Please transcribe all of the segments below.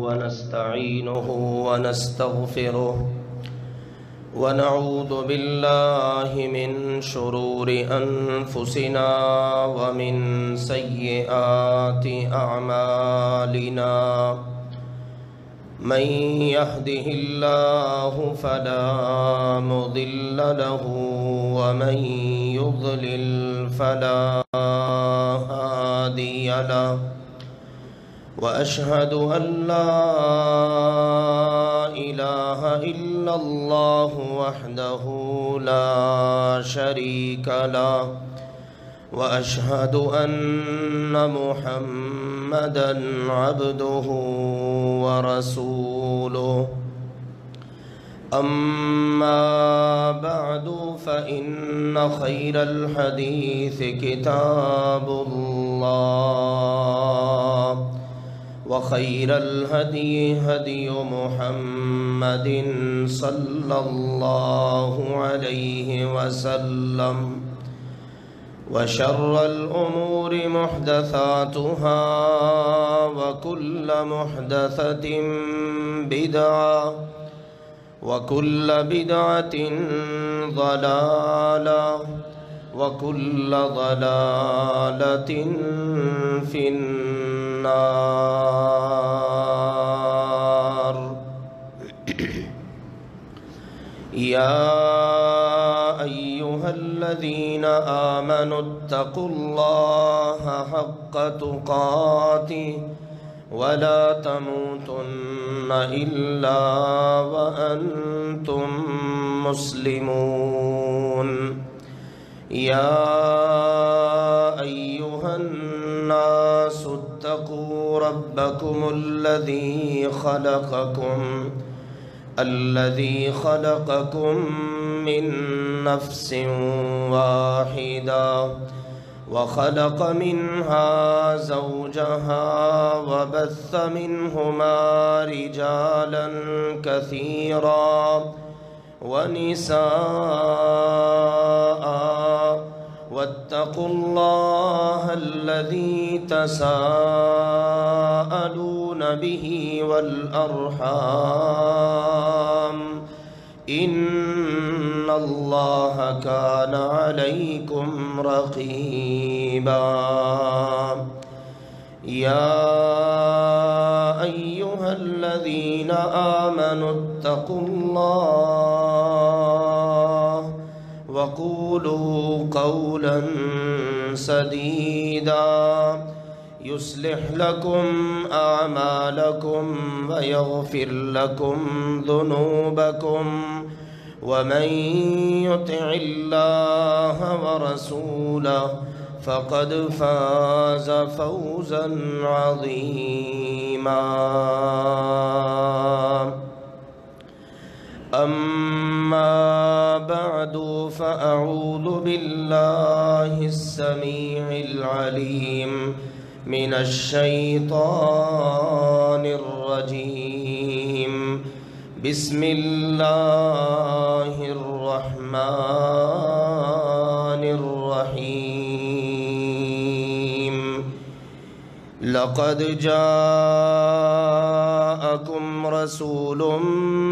ونستعينه ونستغفره ونعوذ بالله من شرور أنفسنا ومن سيئات أعمالنا من يهده الله فلا مضل له ومن يضلل فلا هادي له وأشهد أن لا إله إلا الله وحده لا شريك له وأشهد أن محمدًا عبده ورسوله أما بعد فإن خير الحديث كتاب الله وخير الهدي هدي محمد صلى الله عليه وسلم وشر الأمور محدثاتها وكل محدثة بدعة وكل بدعة ضلالة وكل ضلالة في النار يا أيها الذين آمنوا اتقوا الله حق تقاته ولا تموتن إلا وأنتم مسلمون يا أيها الناس اتقوا ربكم الذي خلقكم من نفس واحدة وخلق منها زوجها وبث منهما رجالا كثيرا ونساء واتقوا الله الذي تساءلون به والأرحام إن الله كان عليكم رقيبا يا أيها الذين آمنوا اتقوا الله وقولوا قولا سديدا يصلح لكم أعمالكم ويغفر لكم ذنوبكم ومن يطع الله ورسوله فقد فاز فوزا عظيما أما بعد فأعوذ بالله السميع العليم من الشيطان الرجيم بسم الله الرحمن الرحيم لقد جاءكم رسول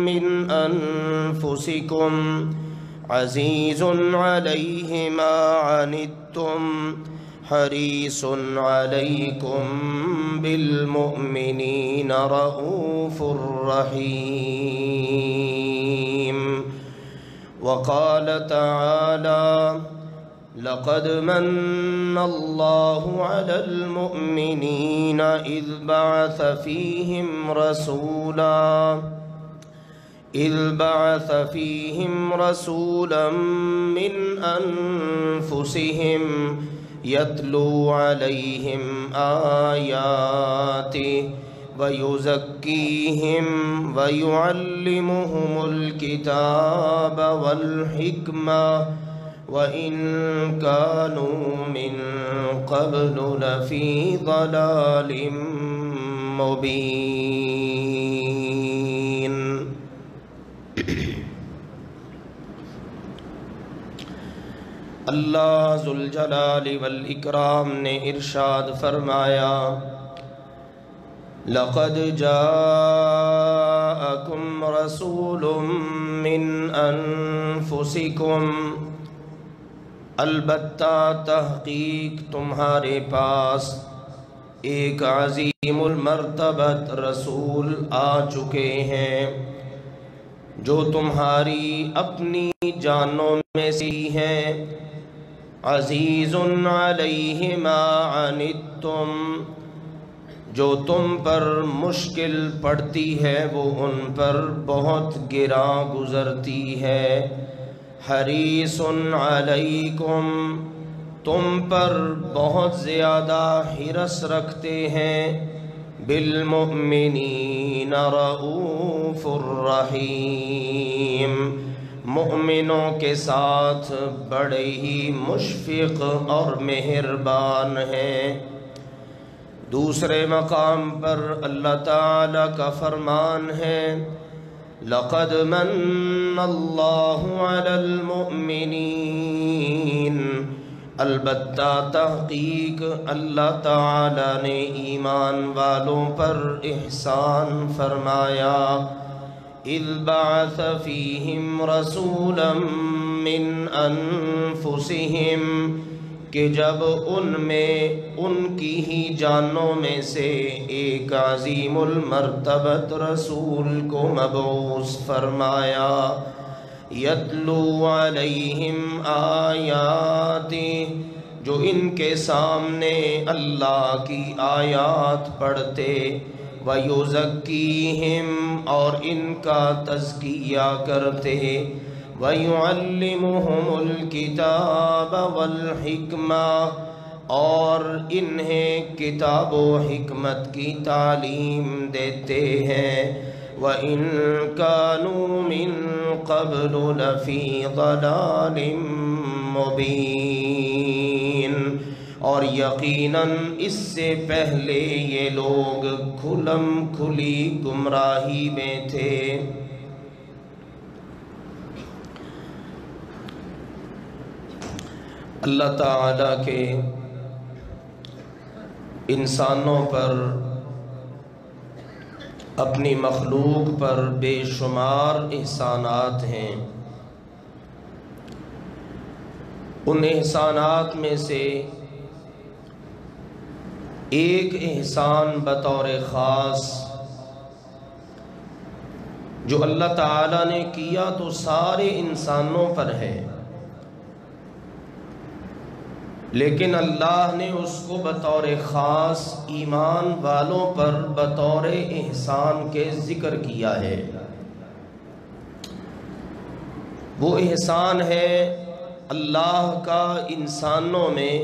من أنفسكم عزيز عليه ما عنتم حريص عليكم بالمؤمنين رؤوف رحيم وقال تعالى لقد من الله على المؤمنين إذ بعث فيهم رسولا من أنفسهم يتلو عليهم آياته ويزكيهم ويعلمهم الكتاب والحكمة وإن كانوا من قبل لفي ضلال مبين اللہ ذوالجلال والاکرام نے ارشاد فرمایا لقد جاءکم رسول من انفسکم، البتہ تحقیق تمہارے پاس ایک عظیم المرتبت رسول آ چکے ہیں جو تمہاری اپنی جانوں میں سے ہیں، عزیز علیہ ما عنتم، جو تم پر مشکل پڑتی ہے وہ ان پر بہت گراں گزرتی ہے، حریص علیکم، تم پر بہت زیادہ حرص رکھتے ہیں، بالمؤمنین رؤوف الرحیم، مؤمنوں کے ساتھ بڑے ہی مشفق اور مہربان ہیں۔ دوسرے مقام پر اللہ تعالیٰ کا فرمان ہے لقد من اللہ علی المؤمنین، البتہ تحقیق اللہ تعالیٰ نے ایمان والوں پر احسان فرمایا، اذ بعث فیہم رسولا من انفسہم، کہ جب ان میں ان کی ہی جانوں میں سے ایک عظیم المرتبت رسول کو مبعوث فرمایا، یتلو علیہم آیاتی، جو ان کے سامنے اللہ کی آیات پڑھتے، وَيُزَكِّيهِمْ، اور ان کا تزکیہ کرتے، وَيُعَلِّمُهُمُ الْكِتَابَ وَالْحِكْمَةَ، اور انہیں کتاب و حکمت کی تعلیم دیتے ہیں، وَإِن كَانُوا مِن قَبْلُ لَفِي ضَلَالٍ مُبِينٍ، اور یقیناً اس سے پہلے یہ لوگ کھلم کھلی گمراہی میں تھے۔ اللہ تعالیٰ کے انسانوں پر، اپنی مخلوق پر بے شمار احسانات ہیں۔ ان احسانات میں سے ایک احسان بطور خاص جو اللہ تعالیٰ نے کیا تو سارے انسانوں پر ہے، لیکن اللہ نے اس کو بطور خاص ایمان والوں پر بطور احسان کے ذکر کیا ہے۔ وہ احسان ہے اللہ کا انسانوں میں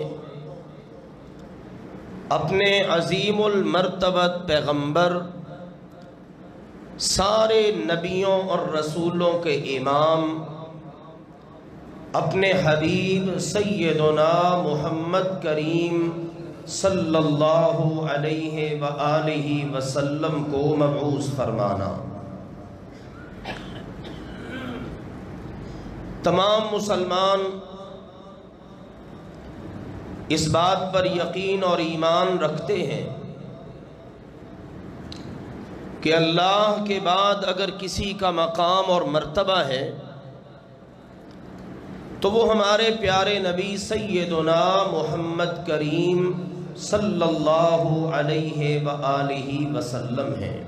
اپنے عظیم المرتبت پیغمبر، سارے نبیوں اور رسولوں کے امام، اپنے حبیب سیدنا محمد کریم صلی اللہ علیہ وآلہ وسلم کو مبعوث فرمانا۔ تمام مسلمان اس بات پر یقین اور ایمان رکھتے ہیں کہ اللہ کے بعد اگر کسی کا مقام اور مرتبہ ہے تو وہ ہمارے پیارے نبی سیدنا محمد کریم صلی اللہ علیہ وآلہ وسلم ہیں۔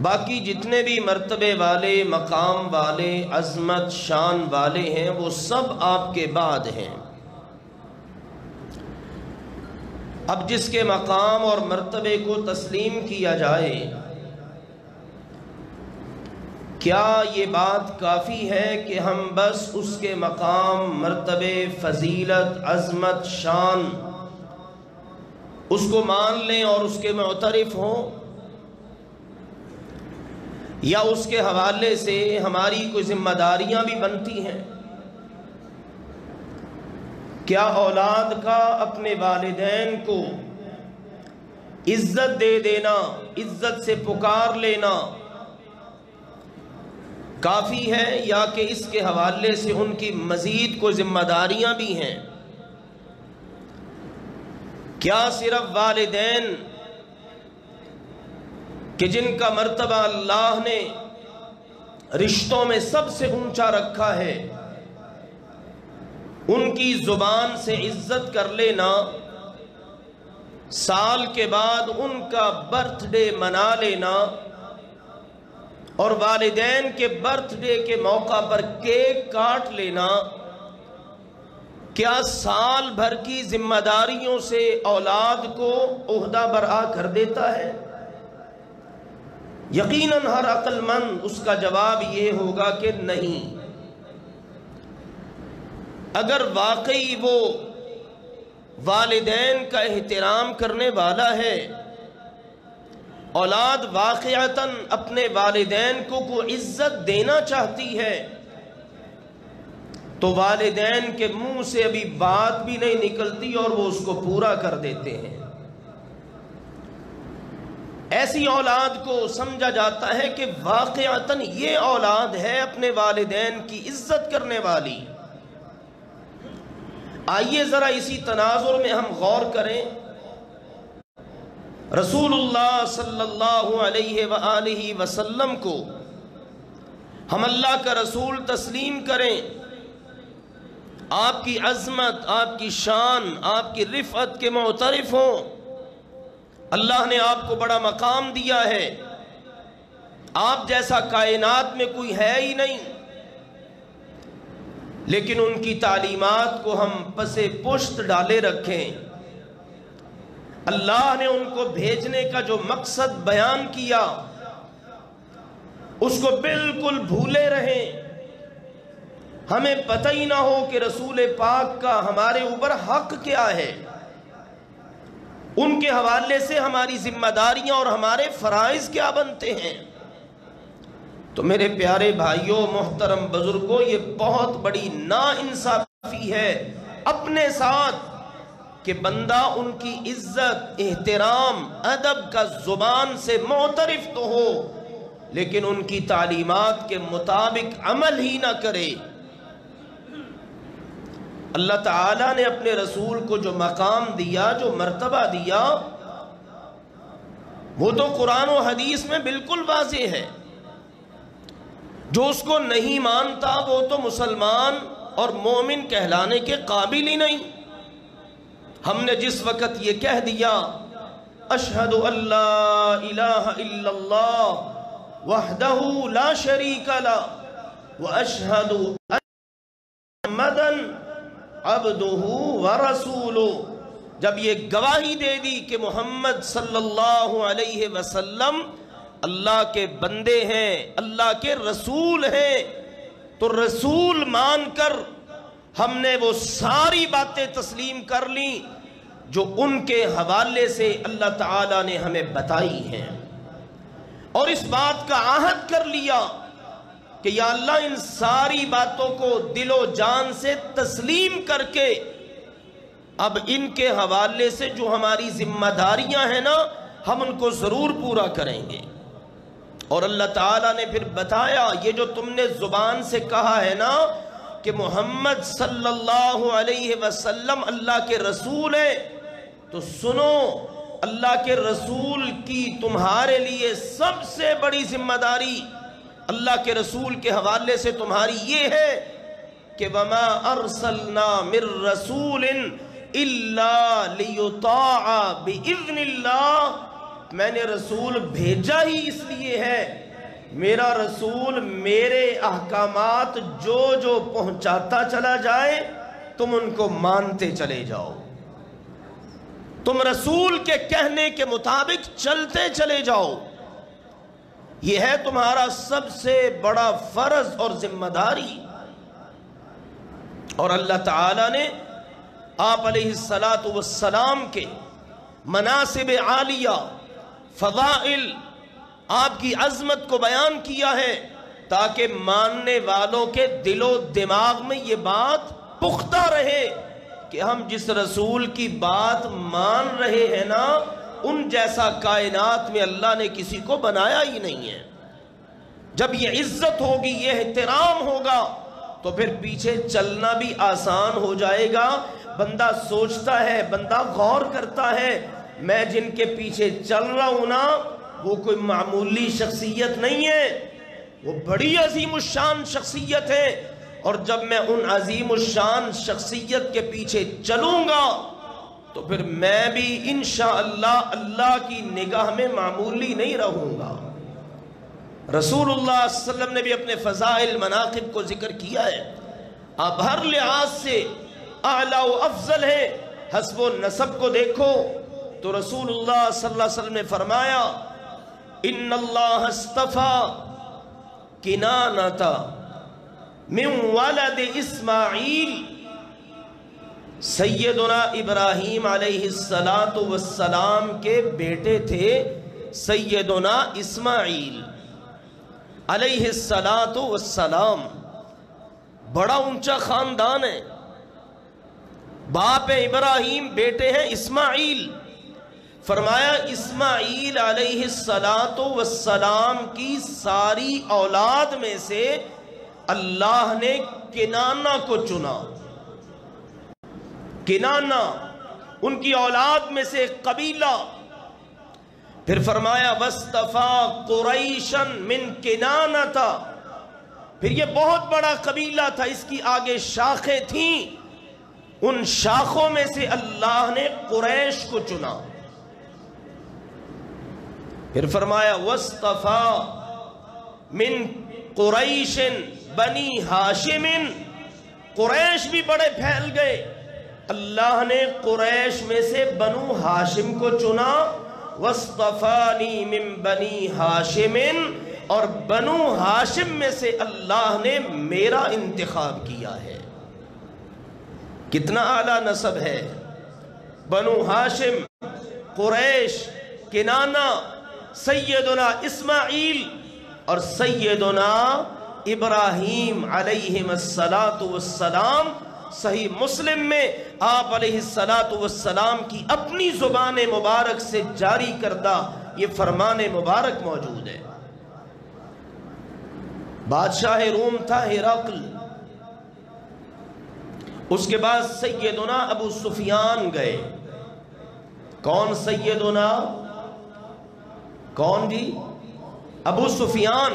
باقی جتنے بھی مرتبے والے، مقام والے، عظمت شان والے ہیں وہ سب آپ کے بعد ہیں۔ اب جس کے مقام اور مرتبے کو تسلیم کیا جائے، کیا یہ بات کافی ہے کہ ہم بس اس کے مقام، مرتبے، فضیلت، عظمت، شان اس کو مان لیں اور اس کے معترف ہوں، یا اس کے حوالے سے ہماری کوئی ذمہ داریاں بھی بنتی ہیں؟ کیا اولاد کا اپنے والدین کو عزت دے دینا، عزت سے پکار لینا، کافی ہے یا کہ اس کے حوالے سے ان کی مزید کوئی ذمہ داریاں بھی ہیں؟ کیا صرف والدین کہ جن کا مرتبہ اللہ نے رشتوں میں سب سے اونچا رکھا ہے، ان کی زبان سے عزت کر لینا، سال کے بعد ان کا برتھ ڈے منا لینا اور والدین کے برتھ ڈے کے موقع پر کیک کاٹ لینا، کیا سال بھر کی ذمہ داریوں سے اولاد کو عہدہ برآ کر دیتا ہے؟ یقیناً ہر عقل مند اس کا جواب یہ ہوگا کہ نہیں۔ اگر واقعی وہ والدین کا احترام کرنے والا ہے، اولاد واقعتاً اپنے والدین کو عزت دینا چاہتی ہے، تو والدین کے منہ سے ابھی بات بھی نہیں نکلتی اور وہ اس کو پورا کر دیتے ہیں۔ ایسی اولاد کو سمجھا جاتا ہے کہ واقعتاً یہ اولاد ہے اپنے والدین کی عزت کرنے والی۔ آئیے ذرا اسی تناظر میں ہم غور کریں۔ رسول اللہ صلی اللہ علیہ وآلہ وسلم کو ہم اللہ کا رسول تسلیم کریں، آپ کی عظمت، آپ کی شان، آپ کی رفعت کے معترف ہوں۔ اللہ نے آپ کو بڑا مقام دیا ہے، آپ جیسا کائنات میں کوئی ہے ہی نہیں، لیکن ان کی تعلیمات کو ہم پسے پشت ڈالے رکھیں۔ اللہ نے ان کو بھیجنے کا جو مقصد بیان کیا اس کو بالکل بھولے رہیں، ہمیں پتہ ہی نہ ہو کہ رسول پاک کا ہمارے اوپر حق کیا ہے، ان کے حوالے سے ہماری ذمہ داریاں اور ہمارے فرائض کیا بنتے ہیں۔ تو میرے پیارے بھائیوں، محترم بزرگوں، یہ بہت بڑی ناانصافی ہے اپنے ساتھ کہ بندہ ان کی عزت، احترام، ادب کا زبان سے معترف تو ہو لیکن ان کی تعلیمات کے مطابق عمل ہی نہ کرے۔ اللہ تعالیٰ نے اپنے رسول کو جو مقام دیا، جو مرتبہ دیا، وہ تو قرآن و حدیث میں بالکل واضح ہے۔ جو اس کو نہیں مانتا وہ تو مسلمان اور مومن کہلانے کے قابل ہی نہیں۔ ہم نے جس وقت یہ کہہ دیا اشہد ان لا الہ الا اللہ وحدہ لا شریک لہ واشہد ان محمدا عبدہ ورسولہ، جب یہ گواہی دے دی کہ محمد صلی اللہ علیہ وسلم اللہ کے بندے ہیں، اللہ کے رسول ہیں، تو رسول مان کر ہم نے وہ ساری باتیں تسلیم کر لیں جو ان کے حوالے سے اللہ تعالیٰ نے ہمیں بتائی ہیں، اور اس بات کا عہد کر لیا کہ یا اللہ ان ساری باتوں کو دل و جان سے تسلیم کر کے اب ان کے حوالے سے جو ہماری ذمہ داریاں ہیں نا، ہم ان کو ضرور پورا کریں گے۔ اور اللہ تعالیٰ نے پھر بتایا یہ جو تم نے زبان سے کہا ہے نا کہ محمد صلی اللہ علیہ وسلم اللہ کے رسول ہے، تو سنو، اللہ کے رسول کی تمہارے لیے سب سے بڑی ذمہ داری اللہ کے رسول کے حوالے سے تمہاری یہ ہے کہ وَمَا أَرْسَلْنَا مِن رَسُولٍ إِلَّا لِيُطَاعَ بِإِذْنِ اللَّهِ، میں نے رسول بھیجا ہی اس لیے ہے، میرا رسول میرے احکامات جو جو پہنچاتا چلا جائے تم ان کو مانتے چلے جاؤ، تم رسول کے کہنے کے مطابق چلتے چلے جاؤ، یہ ہے تمہارا سب سے بڑا فرض اور ذمہ داری۔ اور اللہ تعالیٰ نے آپ علیہ السلام کے مناصب عالیہ، فضائل، آپ کی عظمت کو بیان کیا ہے تاکہ ماننے والوں کے دل و دماغ میں یہ بات پختہ رہے کہ ہم جس رسول کی بات مان رہے ہیں نا، ان جیسا کائنات میں اللہ نے کسی کو بنایا ہی نہیں ہے۔ جب یہ عزت ہوگی، یہ احترام ہوگا، تو پھر پیچھے چلنا بھی آسان ہو جائے گا۔ بندہ سوچتا ہے، بندہ غور کرتا ہے، میں جن کے پیچھے چل رہا ہوں نا، وہ کوئی معمولی شخصیت نہیں ہے، وہ بڑی عظیم الشان شخصیت ہے، اور جب میں ان عظیم الشان شخصیت کے پیچھے چلوں گا تو پھر میں بھی انشاءاللہ اللہ کی نگاہ میں معمولی نہیں رہوں گا۔ رسول اللہ صلی اللہ علیہ وسلم نے بھی اپنے فضائل مناقب کو ذکر کیا ہے، آپ ہر لحاظ سے اعلیٰ و افضل ہے۔ حسب و نسب کو دیکھو تو رسول اللہ صلی اللہ علیہ وسلم نے فرمایا ان اللہ اصطفیٰ کنانۃ من ولد اسماعیل، سیدنا ابراہیم علیہ السلام کے بیٹے تھے سیدنا اسماعیل علیہ السلام، بڑا اونچا خاندان ہے، باپ ہے ابراہیم، بیٹے ہیں اسماعیل۔ فرمایا اسماعیل علیہ السلام کی ساری اولاد میں سے اللہ نے کنانہ کو چنا۔ کنانہ ان کی اولاد میں سے ایک قبیلہ۔ پھر فرمایا وَاسْتَفَا قُرَيْشًا مِنْ كِنَانَةَ، پھر یہ بہت بڑا قبیلہ تھا، اس کی آگے شاخیں تھیں، ان شاخوں میں سے اللہ نے قریش کو چنا۔ پھر فرمایا وَاسْتَفَا مِنْ قُرَيْشٍ بنی ہاشم، قریش بھی بڑے پھیل گئے، اللہ نے قریش میں سے بنو ہاشم کو چنا۔ وَاسْتَفَانِي مِن بَنِي ہاشم، اور بنو ہاشم میں سے اللہ نے میرا انتخاب کیا ہے۔ کتنا اعلیٰ نسب ہے، بنو ہاشم، قریش، کنانہ، سیدنا اسماعیل اور سیدنا ابراہیم علیہ السلام۔ صحیح مسلم میں آپ علیہ السلام کی اپنی زبان مبارک سے جاری کردہ یہ فرمان مبارک موجود ہے۔ بادشاہ روم تھا ہرقل، اس کے بعد سیدنا ابو سفیان گئے۔ کون سیدنا؟ کون جی؟ ابو سفیان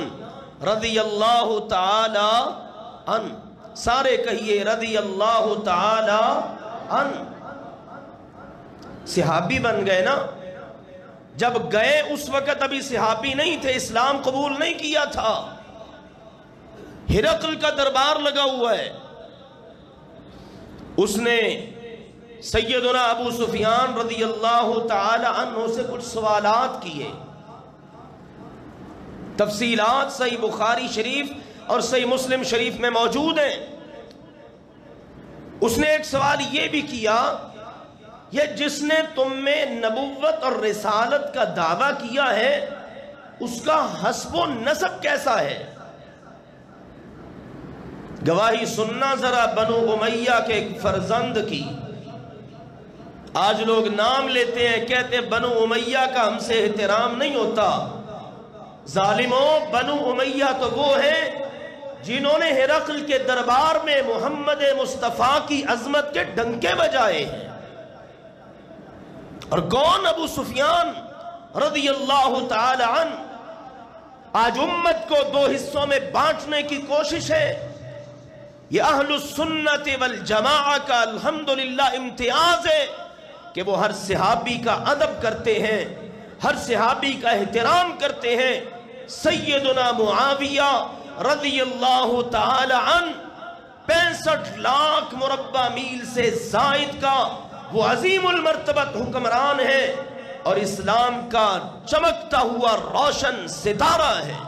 رضی اللہ تعالی عنہ، سارے کہیے رضی اللہ تعالی عنہ۔ صحابی بن گئے نا، جب گئے اس وقت ابھی صحابی نہیں تھے، اسلام قبول نہیں کیا تھا، ہرقل کا دربار لگا ہوا ہے، اس نے سیدنا ابو سفیان رضی اللہ تعالی عنہ سے کچھ سوالات کیے، تفصیلات صحیح بخاری شریف اور صحیح مسلم شریف میں موجود ہیں۔ اس نے ایک سوال یہ بھی کیا، یہ جس نے تم میں نبوت اور رسالت کا دعویٰ کیا ہے اس کا حسب و نسب کیسا ہے؟ گواہی سننا ذرا بنو امیہ کے ایک فرزند کی۔ آج لوگ نام لیتے ہیں، کہتے ہیں بنو امیہ کا ہم سے احترام نہیں ہوتا۔ ظالموں، بنو امیہ تو وہ ہیں جنہوں نے ہرقل کے دربار میں محمد مصطفیٰ کی عظمت کے ڈنکے بجائے ہیں۔ اور کون؟ ابو سفیان رضی اللہ تعالی عنہ۔ آج امت کو دو حصوں میں بانٹنے کی کوشش ہے۔ یہ اہل السنت والجماعہ کا الحمدللہ امتیاز ہے کہ وہ ہر صحابی کا ادب کرتے ہیں، ہر صحابی کا احترام کرتے ہیں۔ سیدنا معاویہ رضی اللہ تعالی عنہ 65 لاکھ مربع میل سے زائد کا وہ عظیم المرتبت حکمران ہے اور اسلام کا چمکتا ہوا روشن ستارہ ہے۔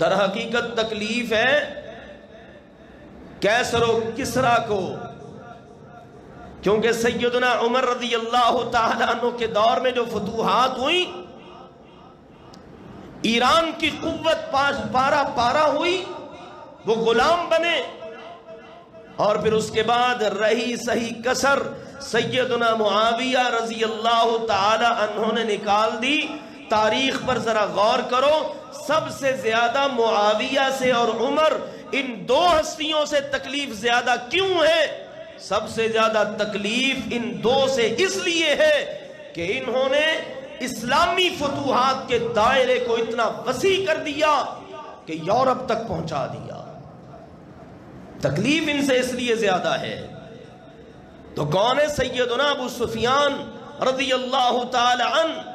در حقیقت تکلیف ہے کیسر و کسرا کو، کیونکہ سیدنا عمر رضی اللہ تعالی عنہ کے دور میں جو فتوحات ہوئی، ایران کی قوت پارا پارا ہوئی، وہ غلام بنے، اور پھر اس کے بعد رہی صحیح کسر سیدنا معاویہ رضی اللہ تعالی عنہ نے نکال دی۔ تاریخ پر ذرا غور کرو، سب سے زیادہ معاویہ سے اور عمر، ان دو ہستیوں سے تکلیف زیادہ کیوں ہے؟ سب سے زیادہ تکلیف ان دو سے اس لیے ہے کہ انہوں نے اسلامی فتوحات کے دائرے کو اتنا وسیع کر دیا کہ یورپ تک پہنچا دیا۔ تکلیف ان سے اس لیے زیادہ ہے۔ تو کون ہے؟ سیدنا ابو سفیان رضی اللہ تعالی عنہ،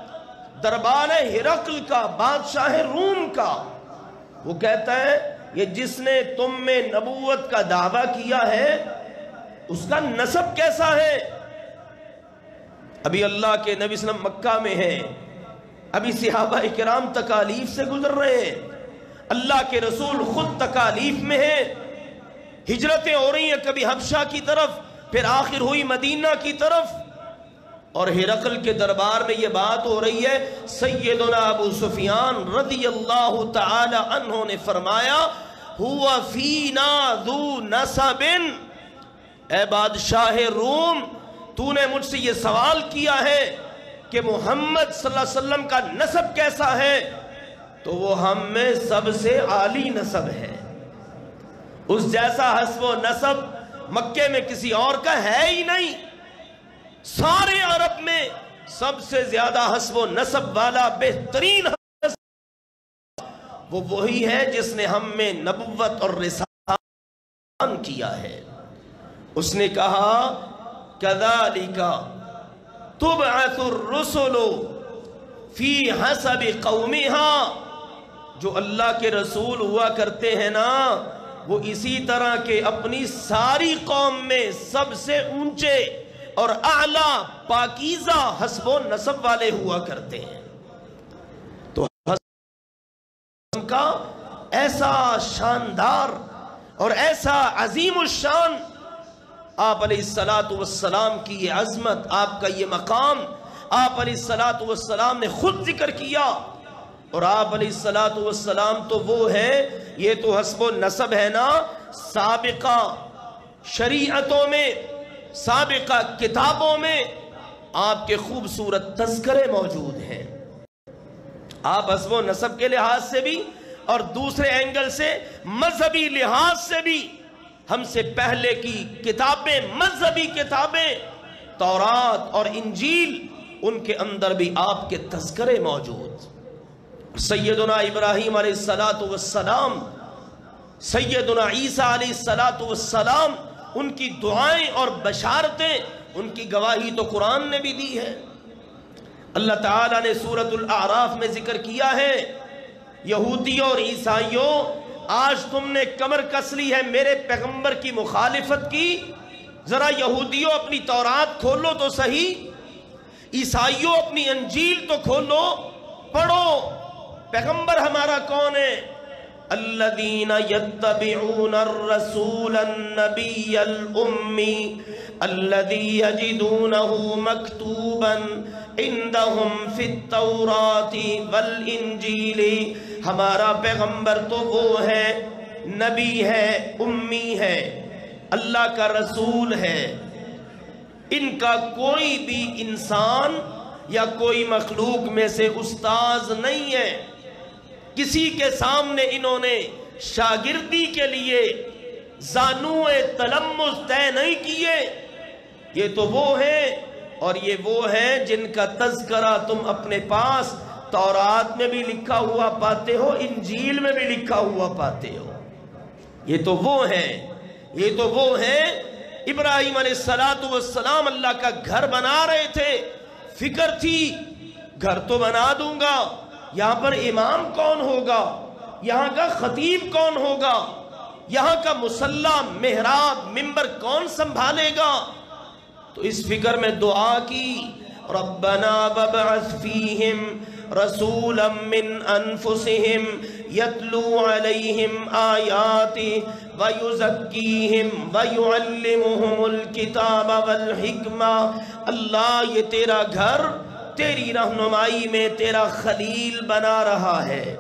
دربار ہرقل کا، بادشاہ روم کا۔ وہ کہتا ہے یہ جس نے تم میں نبوت کا دعویٰ کیا ہے اس کا نسب کیسا ہے؟ ابھی اللہ کے نبی صلی اللہ علیہ وسلم مکہ میں ہیں، ابھی صحابہ اکرام تکالیف سے گزر رہے ہیں، اللہ کے رسول خود تکالیف میں ہیں، ہجرتیں ہو رہی ہیں، کبھی حبشہ کی طرف، پھر آخر ہوئی مدینہ کی طرف، اور ہرقل کے دربار میں یہ بات ہو رہی ہے۔ سیدنا ابو سفیان رضی اللہ تعالی عنہ نے فرمایا ہوا فینا ذو نسب، اے بادشاہ روم، تو نے مجھ سے یہ سوال کیا ہے کہ محمد صلی اللہ علیہ وسلم کا نسب کیسا ہے، تو وہ ہم میں سب سے عالی نسب ہے، اس جیسا حسب و نسب مکے میں کسی اور کا ہے ہی نہیں، سارے عرب میں سب سے زیادہ حسب و نسب والا بہترین وہ وہی ہے جس نے ہم میں نبوت اور رسالت کیا ہے۔ اس نے کہا کذالک تبعث الرسل فی حسب قومها، جو اللہ کے رسول ہوا کرتے ہیں نا وہ اسی طرح کے اپنی ساری قوم میں سب سے اونچے اور اعلیٰ پاکیزہ حسب و نسب والے ہوا کرتے ہیں۔ تو حسب کا ایسا شاندار اور ایسا عظیم الشان، آپ علیہ السلام کی یہ عظمت، آپ کا یہ مقام آپ علیہ السلام نے خود ذکر کیا، اور آپ علیہ السلام تو وہ ہے، یہ تو حسب و نسب ہے نا، سابقہ شریعتوں میں، سابقہ کتابوں میں آپ کے خوبصورت تذکرے موجود ہیں۔ آپ حسب و نسب کے لحاظ سے بھی اور دوسرے اینگل سے مذہبی لحاظ سے بھی ہم سے پہلے کی کتابیں، مذہبی کتابیں تورات اور انجیل، ان کے اندر بھی آپ کے تذکرے موجود۔ سیدنا ابراہیم علیہ السلام، سیدنا عیسیٰ علیہ السلام، ان کی دعائیں اور بشارتیں، ان کی گواہی تو قرآن نے بھی دی ہے۔ اللہ تعالیٰ نے سورۃ الاعراف میں ذکر کیا ہے، یہودیوں اور عیسائیوں، آج تم نے کمر کس لی ہے میرے پیغمبر کی مخالفت کی، ذرا یہودیوں اپنی تورات کھولو تو صحیح، عیسائیوں اپنی انجیل تو کھولو، پڑھو پیغمبر ہمارا کون ہے۔ الذین یتبعون الرسول النبی الامی الذی یجدونہ مکتوبا عندہم فی التوراۃ والانجیل، ہمارا پیغمبر تو وہ ہے، نبی ہے، امی ہے، اللہ کا رسول ہے، ان کا کوئی بھی انسان یا کوئی مخلوق میں سے استاذ نہیں ہے، کسی کے سامنے انہوں نے شاگردی کے لیے زانوء تلمذ طے نہیں کیے۔ یہ تو وہ ہیں، اور یہ وہ ہیں جن کا تذکرہ تم اپنے پاس تورات میں بھی لکھا ہوا پاتے ہو، انجیل میں بھی لکھا ہوا پاتے ہو۔ یہ تو وہ ہیں، یہ تو وہ ہیں۔ ابراہیم علیہ السلام اللہ کا گھر بنا رہے تھے، فکر تھی گھر تو بنا دوں گا، یہاں پر امام کون ہوگا، یہاں کا خطیب کون ہوگا، یہاں کا مصلی، محراب، منبر کون سنبھالے گا؟ تو اس فکر میں دعا کی، ربنا وابعث فیہم رسولا من انفسہم یتلو علیہم آیاتی ویزکیہم ویعلمہم الکتاب والحکمہ۔ اللہ یہ تیرا گھر تیری رہنمائی میں تیرا خلیل بنا رہا ہے،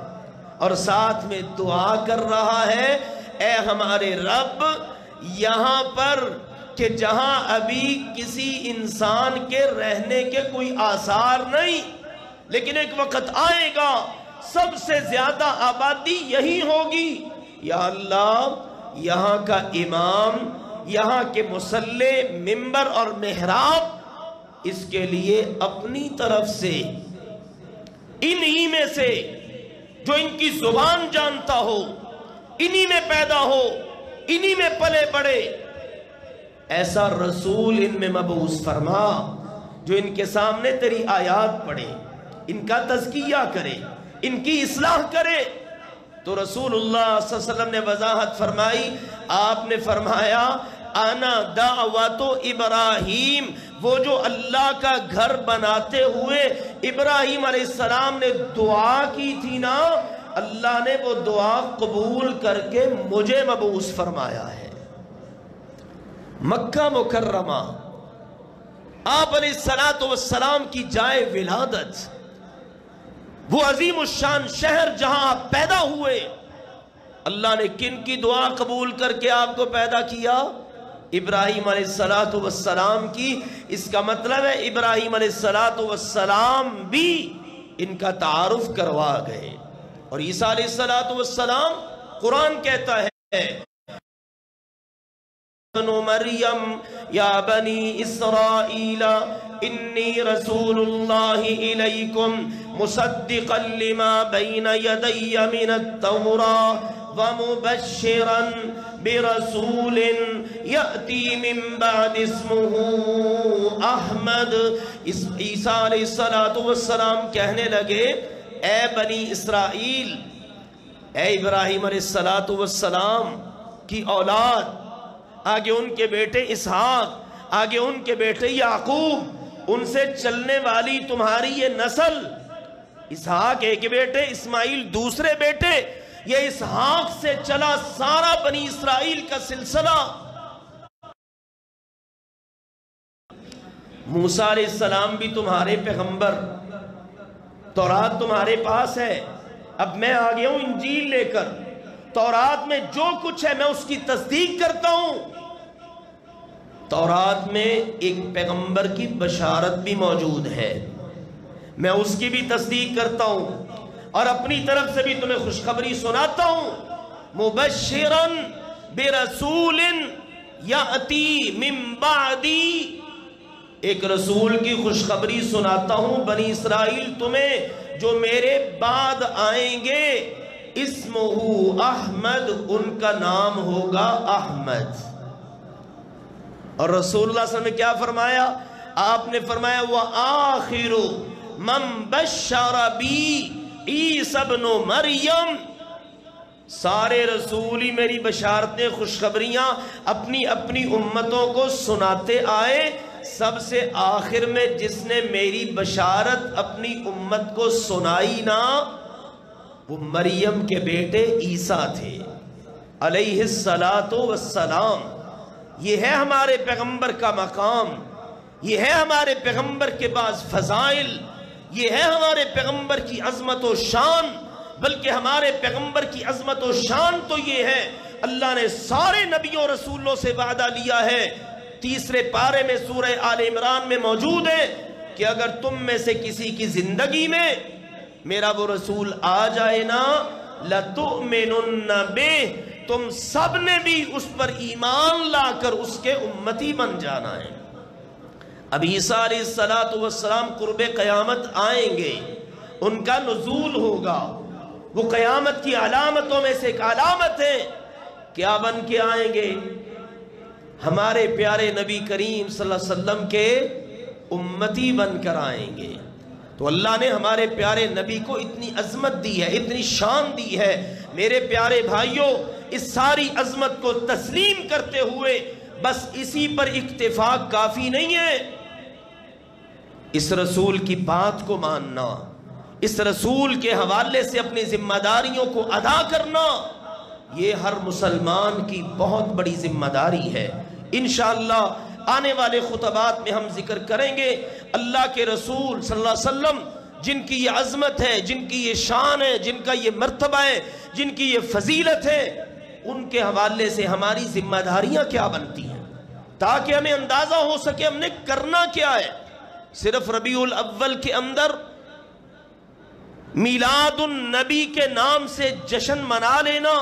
اور ساتھ میں دعا کر رہا ہے، اے ہمارے رب، یہاں پر کہ جہاں ابھی کسی انسان کے رہنے کے کوئی آثار نہیں، لیکن ایک وقت آئے گا سب سے زیادہ آبادی یہی ہوگی. یا اللہ، یہاں کا امام، یہاں کے مصلی، منبر اور محراب، اس کے لیے اپنی طرف سے انہی میں سے جو ان کی زبان جانتا ہو، انہی میں پیدا ہو، انہی میں پلے بڑھے، ایسا رسول ان میں مبعوث فرما جو ان کے سامنے تیری آیات پڑھے، ان کا تزکیہ کرے، ان کی اصلاح کرے. تو رسول اللہ صلی اللہ علیہ وسلم نے وضاحت فرمائی. آپ نے فرمایا انا دعوت ابراہیم، وہ جو اللہ کا گھر بناتے ہوئے ابراہیم علیہ السلام نے دعا کی تھی نا، اللہ نے وہ دعا قبول کر کے مجھے مبعوث فرمایا ہے. مکہ مکرمہ آپ علیہ السلام کی جائے ولادت، وہ عظیم الشان شہر جہاں آپ پیدا ہوئے، اللہ نے کن کی دعا قبول کر کے آپ کو پیدا کیا؟ ابراہیم علیہ السلام کی. اس کا مطلب ہے ابراہیم علیہ السلام بھی ان کا تعارف کروا گئے. اور عیسیٰ علیہ السلام، قرآن کہتا ہے مریم یا بنی اسرائیل انی رسول اللہ الیکم مصدقا لما بین یدی من التوراۃ ومبشرا برسول یأتی من بعد اسمہ احمد. عیسیٰ علیہ السلام کہنے لگے اے بنی اسرائیل، اے ابراہیم علیہ السلام کی اولاد، آگے ان کے بیٹے اسحاق، آگے ان کے بیٹے یعقوب، ان سے چلنے والی تمہاری یہ نسل، اسحاق ایک بیٹے، اسماعیل دوسرے بیٹے، یہ اسحاق سے چلا سارا بنی اسرائیل کا سلسلہ. موسیٰ علیہ السلام بھی تمہارے پیغمبر، تورات تمہارے پاس ہے. اب میں آ گیا ہوں انجیل لے کر، تورات میں جو کچھ ہے میں اس کی تصدیق کرتا ہوں. تورات میں ایک پیغمبر کی بشارت بھی موجود ہے، میں اس کی بھی تصدیق کرتا ہوں اور اپنی طرف سے بھی تمہیں خوشخبری سناتا ہوں. مبشرن برسول یأتی من بعدی، ایک رسول کی خوشخبری سناتا ہوں بنی اسرائیل تمہیں، جو میرے بعد آئیں گے. اسمہ احمد، ان کا نام ہوگا احمد. اور رسول اللہ صلی اللہ علیہ وسلم نے کیا فرمایا؟ آپ نے فرمایا وَآخِرُ مَن بَشَّرَ بِي عیسیٰ ابن مریم، سارے رسول ہی میری بشارتیں، خوشخبریاں اپنی اپنی امتوں کو سناتے آئے. سب سے آخر میں جس نے میری بشارت اپنی امت کو سنائی نا، وہ مریم کے بیٹے عیسیٰ تھے علیہ السلام. یہ ہے ہمارے پیغمبر کا مقام، یہ ہے ہمارے پیغمبر کے بعض فضائل، یہ ہے ہمارے پیغمبر کی عظمت و شان. بلکہ ہمارے پیغمبر کی عظمت و شان تو یہ ہے، اللہ نے سارے نبیوں رسولوں سے وعدہ لیا ہے. تیسرے پارے میں سورہ آل عمران میں موجود ہے کہ اگر تم میں سے کسی کی زندگی میں میرا وہ رسول آ جائے نا، لَتُؤْمِنُنَّ بِهِ، تم سب نے بھی اس پر ایمان لا کر اس کے امتی بن جانا ہے. اب عیسیٰ علیہ السلام قرب قیامت آئیں گے، ان کا نزول ہوگا، وہ قیامت کی علامتوں میں سے ایک علامت ہے. کیا بن کے آئیں گے؟ ہمارے پیارے نبی کریم صلی اللہ علیہ وسلم کے امتی بن کر آئیں گے. تو اللہ نے ہمارے پیارے نبی کو اتنی عظمت دی ہے، اتنی شان دی ہے. میرے پیارے بھائیوں، اس ساری عظمت کو تسلیم کرتے ہوئے بس اسی پر اکتفا کافی نہیں ہے. اس رسول کی بات کو ماننا، اس رسول کے حوالے سے اپنی ذمہ داریوں کو ادا کرنا، یہ ہر مسلمان کی بہت بڑی ذمہ داری ہے. انشاءاللہ آنے والے خطبات میں ہم ذکر کریں گے اللہ کے رسول صلی اللہ علیہ وسلم جن کی یہ عظمت ہے، جن کی یہ شان ہے، جن کا یہ مرتبہ ہے، جن کی یہ فضیلت ہے، ان کے حوالے سے ہماری ذمہ داریاں کیا بنتی ہیں، تاکہ ہمیں اندازہ ہو سکے ہم نے کرنا کیا ہے. صرف ربیع الاول کے اندر میلاد النبی کے نام سے جشن منا لینا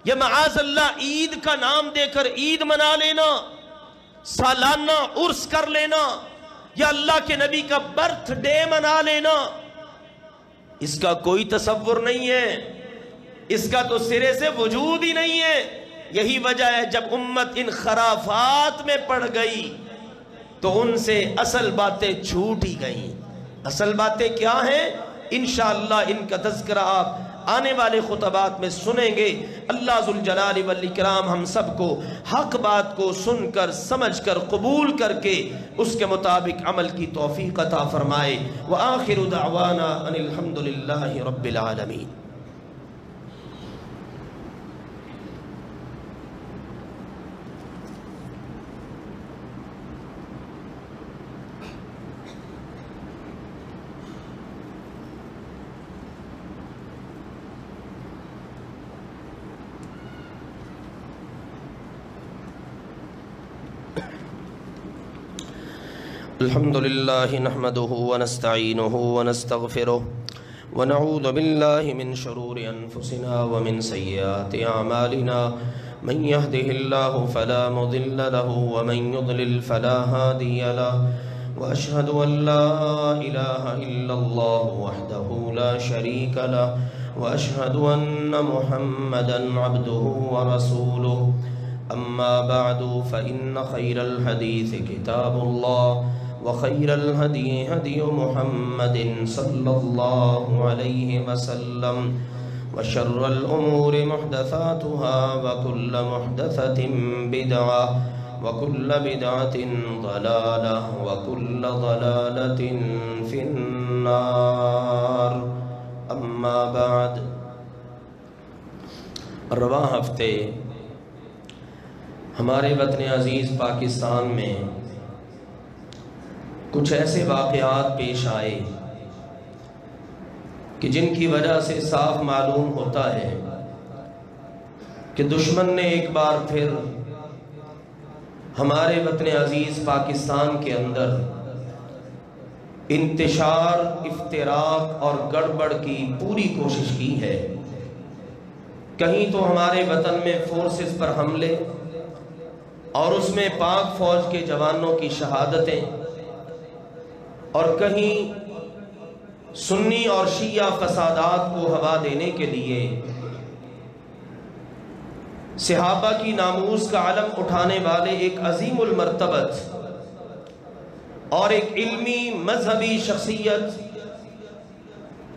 یا معاذ اللہ عید کا نام دے کر عید منا لینا، سالانہ عرس کر لینا یا اللہ کے نبی کا برتھ ڈے منا لینا، اس کا کوئی تصور نہیں ہے، اس کا تو سرے سے وجود ہی نہیں ہے۔ یہی وجہ ہے جب امت ان خرافات میں پڑ گئی تو ان سے اصل باتیں چھوٹ ہی گئیں۔ اصل باتیں کیا ہیں؟ انشاءاللہ ان کا تذکرہ آپ آنے والے خطبات میں سنیں گے۔ اللہ ذوالجلال والاکرام ہم سب کو حق بات کو سن کر سمجھ کر قبول کر کے اس کے مطابق عمل کی توفیق عطا فرمائے۔ وآخر دعوانا ان الحمدللہ رب العالمین۔ الحمد لله نحمده ونستعينه ونستغفره ونعوذ بالله من شرور أنفسنا ومن سيئات أعمالنا من يهده الله فلا مضل له ومن يضلل فلا هادي له وأشهد أن لا إله إلا الله وحده لا شريك له وأشهد أن محمدا عبده ورسوله أما بعد فإن خير الحديث كتاب الله وخير الهدي هدي محمد صلى الله عليه وسلم وشر الأمور محدثاتها وكل محدثة بدعة وكل بدعة ضلالة وكل ضلالة في النار أما بعد۔ رواں ہفتے ہمارے وطن عزیز پاکستان میں کچھ ایسے واقعات پیش آئے کہ جن کی وجہ سے صاف معلوم ہوتا ہے کہ دشمن نے ایک بار پھر ہمارے وطن عزیز پاکستان کے اندر انتشار، افتراق اور گڑبڑ کی پوری کوشش کی ہے۔ کہیں تو ہمارے وطن میں فورسز پر حملے اور اس میں پاک فوج کے جوانوں کی شہادتیں، اور کہیں سنی اور شیعہ فسادات کو ہوا دینے کے لیے صحابہ کی ناموس کا علم اٹھانے والے ایک عظیم المرتبت اور ایک علمی مذہبی شخصیت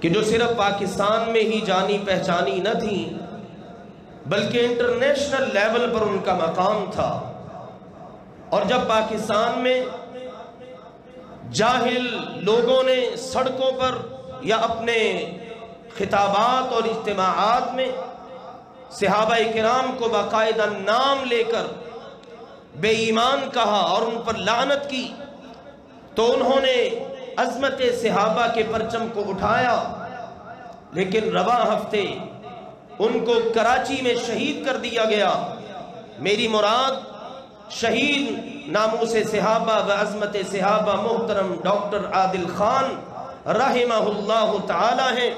کہ جو صرف پاکستان میں ہی جانی پہچانی نہ تھی بلکہ انٹرنیشنل لیول پر ان کا مقام تھا، اور جب پاکستان میں جاہل لوگوں نے سڑکوں پر یا اپنے خطابات اور اجتماعات میں صحابہ کرام کو باقاعدہ نام لے کر بے ایمان کہا اور ان پر لعنت کی، تو انہوں نے عظمت صحابہ کے پرچم کو اٹھایا، لیکن رواں ہفتے ان کو کراچی میں شہید کر دیا گیا۔ میری مراد شہید ناموس صحابہ و عظمت صحابہ محترم ڈاکٹر عادل خان رحمہ اللہ تعالی ہیں،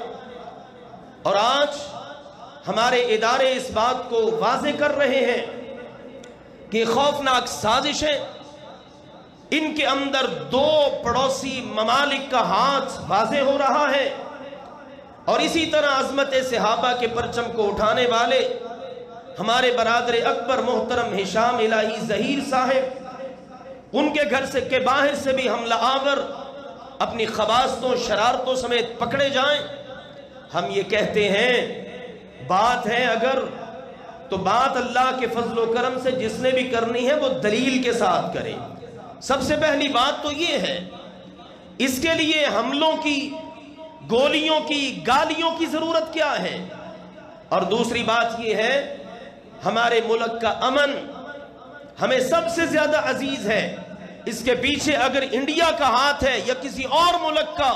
اور آج ہمارے ادارے اس بات کو واضح کر رہے ہیں کہ خوفناک سازشیں، ان کے اندر دو پڑوسی ممالک کا ہاتھ واضح ہو رہا ہے، اور اسی طرح عظمت صحابہ کے پرچم کو اٹھانے والے ہمارے برادر اکبر محترم ہشام الہی ظہیر صاحب، ان کے گھر سے کے باہر سے بھی حملہ آور اپنی خباستوں شرارتوں سمیت پکڑے جائیں۔ ہم یہ کہتے ہیں بات ہے اگر تو بات اللہ کے فضل و کرم سے جس نے بھی کرنی ہے وہ دلیل کے ساتھ کرے۔ سب سے پہلی بات تو یہ ہے، اس کے لیے حملوں کی، گولیوں کی، گالیوں کی ضرورت کیا ہے؟ اور دوسری بات یہ ہے، ہمارے ملک کا امن ہمیں سب سے زیادہ عزیز ہے، اس کے پیچھے اگر انڈیا کا ہاتھ ہے یا کسی اور ملک کا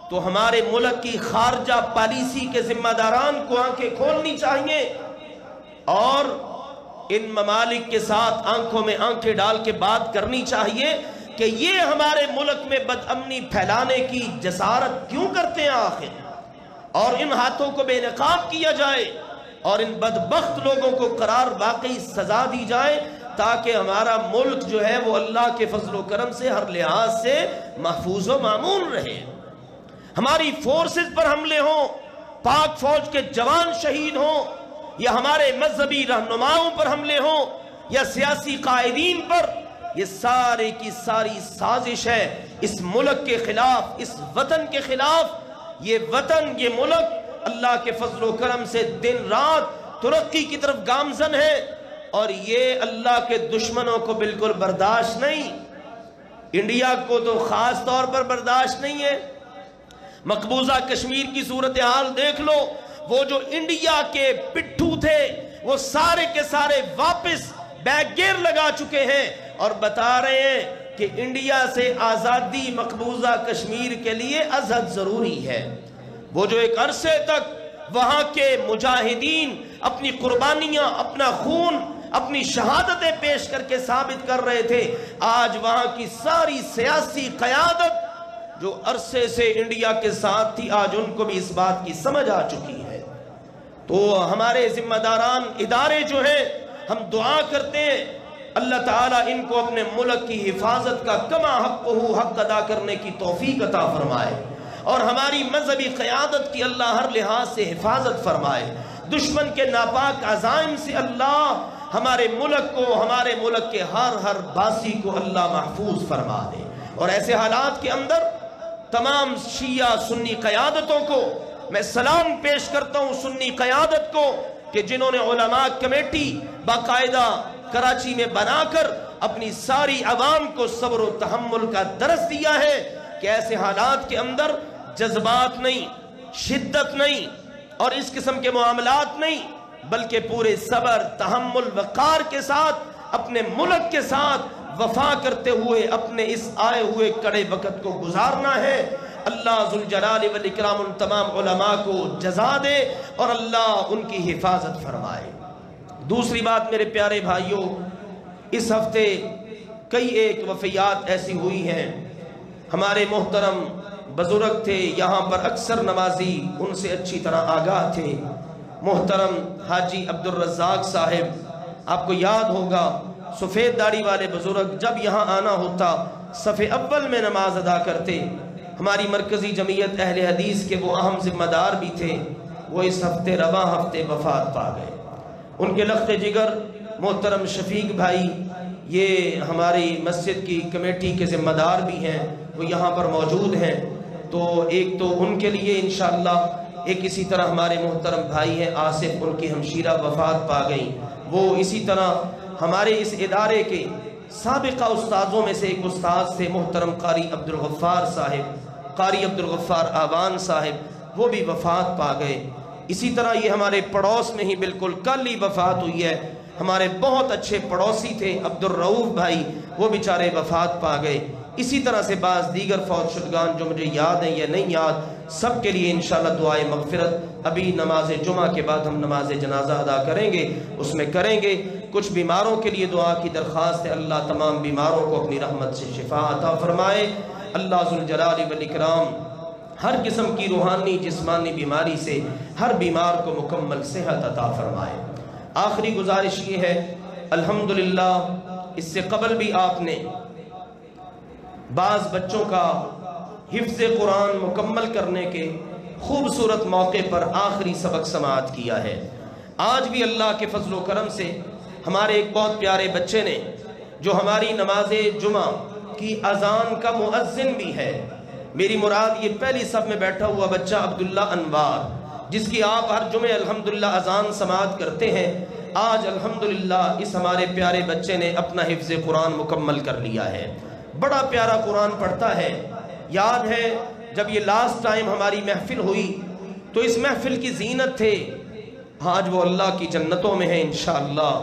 تو ہمارے ملک کی خارجہ پالیسی کے ذمہ داران کو آنکھیں کھولنی چاہیے اور ان ممالک کے ساتھ آنکھوں میں آنکھیں ڈال کے بات کرنی چاہیے کہ یہ ہمارے ملک میں بد امنی پھیلانے کی جسارت کیوں کرتے ہیں آخر، اور ان ہاتھوں کو بے نقاب کیا جائے اور ان بدبخت لوگوں کو قرار واقعی سزا دی جائے، تاکہ ہمارا ملک جو ہے وہ اللہ کے فضل و کرم سے ہر لحاظ سے محفوظ و معمون رہے، ہماری فورسز پر حملے ہوں، پاک فوج کے جوان شہید ہوں، یا ہمارے مذہبی رہنماؤں پر حملے ہوں، یا سیاسی قائدین پر، یہ سارے کی ساری سازش ہے اس ملک کے خلاف، اس وطن کے خلاف۔ یہ وطن، یہ ملک اللہ کے فضل و کرم سے دن رات ترقی کی طرف گامزن ہے، اور یہ اللہ کے دشمنوں کو بالکل برداشت نہیں، انڈیا کو تو خاص طور پر برداشت نہیں ہے۔ مقبوضہ کشمیر کی صورتحال دیکھ لو، وہ جو انڈیا کے پٹھو تھے وہ سارے کے سارے واپس بیک گیئر لگا چکے ہیں اور بتا رہے ہیں کہ انڈیا سے آزادی مقبوضہ کشمیر کے لیے ازحد ضروری ہے۔ وہ جو ایک عرصے تک وہاں کے مجاہدین اپنی قربانیاں، اپنا خون، اپنی شہادتیں پیش کر کے ثابت کر رہے تھے، آج وہاں کی ساری سیاسی قیادت جو عرصے سے انڈیا کے ساتھ تھی، آج ان کو بھی اس بات کی سمجھ آ چکی ہے۔ تو ہمارے ذمہ داران ادارے جو ہیں، ہم دعا کرتے ہیں اللہ تعالیٰ ان کو اپنے ملک کی حفاظت کا کما حق ادا کرنے کی توفیق عطا فرمائے، اور ہماری مذہبی قیادت کی اللہ ہر لحاظ سے حفاظت فرمائے، دشمن کے ناپاک عزائم سے اللہ ہمارے ملک کو، ہمارے ملک کے ہر باسی کو اللہ محفوظ فرما دے۔ اور ایسے حالات کے اندر تمام شیعہ سنی قیادتوں کو میں سلام پیش کرتا ہوں، سنی قیادت کو کہ جنہوں نے علماء کمیٹی باقاعدہ کراچی میں بنا کر اپنی ساری عوام کو صبر و تحمل کا درس دیا ہے کہ ایسے حالات کے اندر جذبات نہیں، شدت نہیں اور اس قسم کے معاملات نہیں، بلکہ پورے صبر، تحمل، وقار کے ساتھ اپنے ملک کے ساتھ وفا کرتے ہوئے اپنے اس آئے ہوئے کڑے وقت کو گزارنا ہے۔ اللہ ذوالجلال والاکرام ان تمام علماء کو جزا دے اور اللہ ان کی حفاظت فرمائے۔ دوسری بات میرے پیارے بھائیوں، اس ہفتے کئی ایک وفیات ایسی ہوئی ہیں، ہمارے محترم بزرگ تھے یہاں پر، اکثر نمازی ان سے اچھی طرح آگاہ تھے، محترم حاجی عبدالرزاق صاحب، آپ کو یاد ہوگا سفید داڑھی والے بزرگ جب یہاں آنا ہوتا صف اول میں نماز ادا کرتے، ہماری مرکزی جمعیت اہل حدیث کے وہ اہم ذمہ دار بھی تھے، وہ اس ہفتے رواں ہفتے وفات پا گئے۔ ان کے لخت جگر محترم شفیق بھائی، یہ ہماری مسجد کی کمیٹی کے ذمہ دار بھی ہیں، وہ یہاں پر موجود ہیں، تو ایک تو ان کے لیے انشاءاللہ، ایک اسی طرح ہمارے محترم بھائی ہیں آصف، ان کی ہمشیرہ وفات پا گئی، وہ اسی طرح ہمارے اس ادارے کے سابقہ استاذوں میں سے ایک استاذ تھے محترم قاری عبدالغفار صاحب، قاری عبدالغفار آوان صاحب، وہ بھی وفات پا گئے۔ اسی طرح یہ ہمارے پڑوس میں ہی بالکل کل ہی وفات ہوئی ہے، ہمارے بہت اچھے پڑوسی تھے عبدالرؤوف بھائی، وہ بیچارے وفات پا گئے۔ اسی طرح سے بعض دیگر فوت شدگان جو مجھے یاد ہیں یا نہیں یاد، سب کے لیے انشاءاللہ دعائے مغفرت ابھی نماز جمعہ کے بعد ہم نماز جنازہ ادا کریں گے، اس میں کریں گے۔ کچھ بیماروں کے لیے دعا کی درخواست ہے، اللہ تمام بیماروں کو اپنی رحمت سے شفا عطا فرمائے، اللہ ذوالجلال والاکرام ہر قسم کی روحانی جسمانی بیماری سے ہر بیمار کو مکمل صحت عطا فرمائے۔ آخری گزارش یہ ہے، الحمدللہ اس سے قبل بھی آپ نے بعض بچوں کا حفظ قرآن مکمل کرنے کے خوبصورت موقع پر آخری سبق سماعت کیا ہے۔ آج بھی اللہ کے فضل و کرم سے ہمارے ایک بہت پیارے بچے نے، جو ہماری نماز جمعہ کی اذان کا مؤذن بھی ہے، میری مراد یہ پہلی صف میں بیٹھا ہوا بچہ عبداللہ انوار، جس کی آپ ہر جمعے الحمدللہ اذان سماعت کرتے ہیں، آج الحمدللہ اس ہمارے پیارے بچے نے اپنا حفظ قرآن مکمل کر لیا ہے۔ بڑا پیارا قرآن پڑھتا ہے۔ یاد ہے جب یہ لاسٹ ٹائم ہماری محفل ہوئی تو اس محفل کی زینت تھے، آج وہ اللہ کی جنتوں میں ہیں انشاءاللہ۔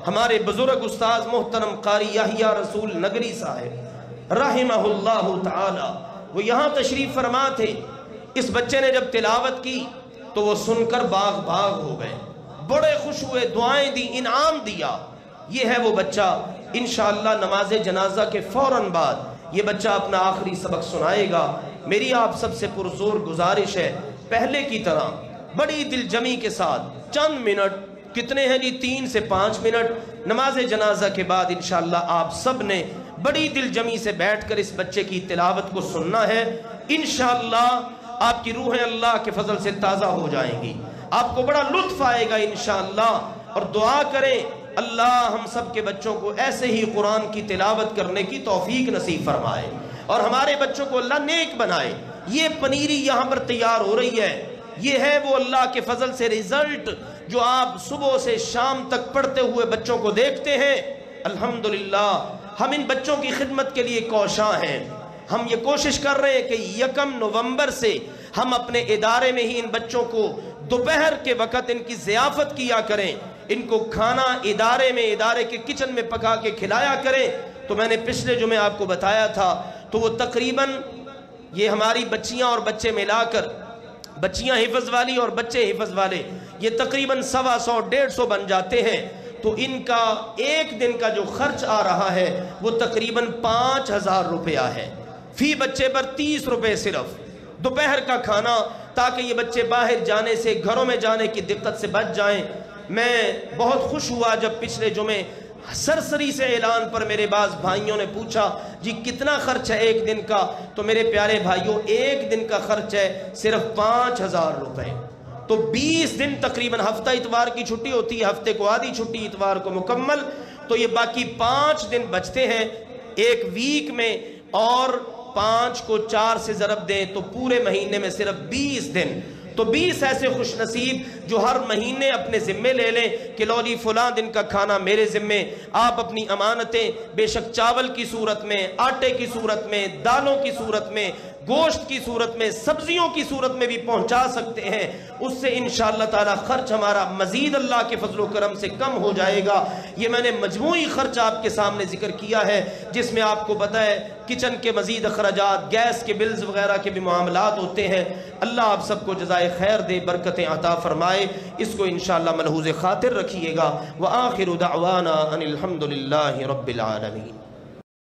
ہمارے بزرگ استاذ محترم قاری یحییٰ رسول نگری صاحب رحمہ اللہ تعالی، وہ یہاں تشریف فرما تھے۔ اس بچے نے جب تلاوت کی تو وہ سن کر باغ باغ ہو گئے، بڑے خوش ہوئے، دعائیں دی، انعام دیا۔ یہ ہے وہ بچہ، انشاءاللہ نماز جنازہ کے فوراً بعد یہ بچہ اپنا آخری سبق سنائے گا۔ میری آپ سب سے پرزور گزارش ہے، پہلے کی طرح بڑی دل جمی کے ساتھ چند منٹ، کتنے ہیں جی 3 سے 5 منٹ، نماز جنازہ کے بعد انشاءاللہ آپ سب نے بڑی دل جمی سے بیٹھ کر اس بچے کی تلاوت کو سننا ہے۔ انشاءاللہ آپ کی روحیں اللہ کے فضل سے تازہ ہو جائیں گی، آپ کو بڑا لطف آئے گا انشاءاللہ۔ اور دعا کریں اللہ ہم سب کے بچوں کو ایسے ہی قرآن کی تلاوت کرنے کی توفیق نصیب فرمائے، اور ہمارے بچوں کو اللہ نیک بنائے۔ یہ پنیری یہاں پر تیار ہو رہی ہے، یہ ہے وہ اللہ کے فضل سے رزلٹ جو آپ صبح سے شام تک پڑھتے ہوئے بچوں کو دیکھتے ہیں۔ الحمدللہ ہم ان بچوں کی خدمت کے لیے کوشاں ہیں۔ ہم یہ کوشش کر رہے ہیں کہ 1 نومبر سے ہم اپنے ادارے میں ہی ان بچوں کو دوپہر کے وقت ان کی ضیافت کیا کریں، ان کو کھانا ادارے میں، ادارے کے کچن میں پکا کے کھلایا کریں۔ تو میں نے پچھلے جمعے آپ کو بتایا تھا، تو وہ تقریباً یہ ہماری بچیاں اور بچے ملا کر، بچیاں حفظ والی اور بچے حفظ والے، یہ تقریباً 125 150 بن جاتے ہیں۔ تو ان کا ایک دن کا جو خرچ آ رہا ہے وہ تقریباً 5000 روپیہ ہے، فی بچے پر 30 روپے صرف دوپہر کا کھانا، تاکہ یہ بچے باہر جانے سے، گھروں میں جانے کی دقت سے بچ جائیں۔ میں بہت خوش ہوا جب پچھلے جمعے سرسری سے اعلان پر میرے بعض بھائیوں نے پوچھا جی کتنا خرچ ہے ایک دن کا؟ تو میرے پیارے بھائیوں ایک دن کا خرچ ہے صرف 5000 روپے۔ تو 20 دن تقریباً، ہفتہ اتوار کی چھٹی ہوتی ہے، ہفتے کو آدھی چھٹی، اتوار کو مکمل، تو یہ باقی 5 دن بچتے ہیں ایک ویک میں، اور 5 کو 4 سے ضرب دیں تو پورے مہینے میں صرف 20 دن۔ تو 20 ایسے خوش نصیب جو ہر مہینے اپنے ذمے لے لیں کہ لو جی فلاں دن کا کھانا میرے ذمے۔ آپ اپنی امانتیں بے شک چاول کی صورت میں، آٹے کی صورت میں، دالوں کی صورت میں، گوشت کی صورت میں، سبزیوں کی صورت میں بھی پہنچا سکتے ہیں، اس سے انشاءاللہ تعالی خرچ ہمارا مزید اللہ کے فضل و کرم سے کم ہو جائے گا۔ یہ میں نے مجموعی خرچ آپ کے سامنے ذکر کیا ہے، جس میں آپ کو پتہ ہے کچن کے مزید اخراجات، گیس کے بلز وغیرہ کے بھی معاملات ہوتے ہیں۔ اللہ آپ سب کو جزائے خیر دے، برکتیں عطا فرمائے، اس کو انشاءاللہ ملحوظ خاطر رکھیے گا۔ وآخر دعوانا ان الحمد للہ رب العالمین۔